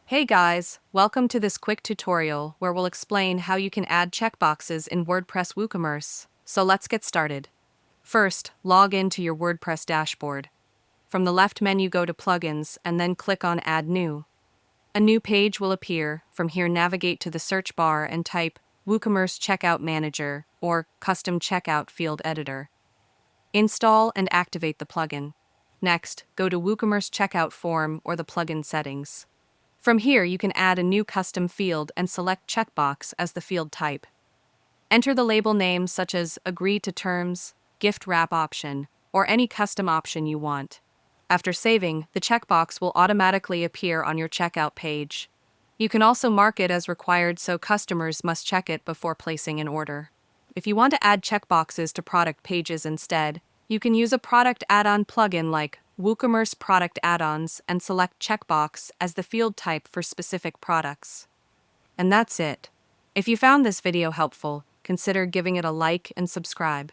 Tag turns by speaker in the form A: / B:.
A: Hey guys, welcome to this quick tutorial where we'll explain how you can add checkboxes in WordPress Woocommerce. So let's get started. First, log in to your WordPress dashboard. From the left menu, go to Plugins and then click on Add New. A new page will appear. From here, navigate to the search bar and type WooCommerce Checkout Manager or Custom Checkout Field Editor. Install and activate the plugin. Next, go to WooCommerce Checkout Form or the plugin settings. From here, you can add a new custom field and select checkbox as the field type. Enter the label name such as Agree to Terms, Gift Wrap option, or any custom option you want. After saving, the checkbox will automatically appear on your checkout page. You can also mark it as required so customers must check it before placing an order. If you want to add checkboxes to product pages instead, you can use a product add-on plugin like WooCommerce Product Add-ons and select checkbox as the field type for specific products. And that's it. If you found this video helpful, consider giving it a like and subscribe.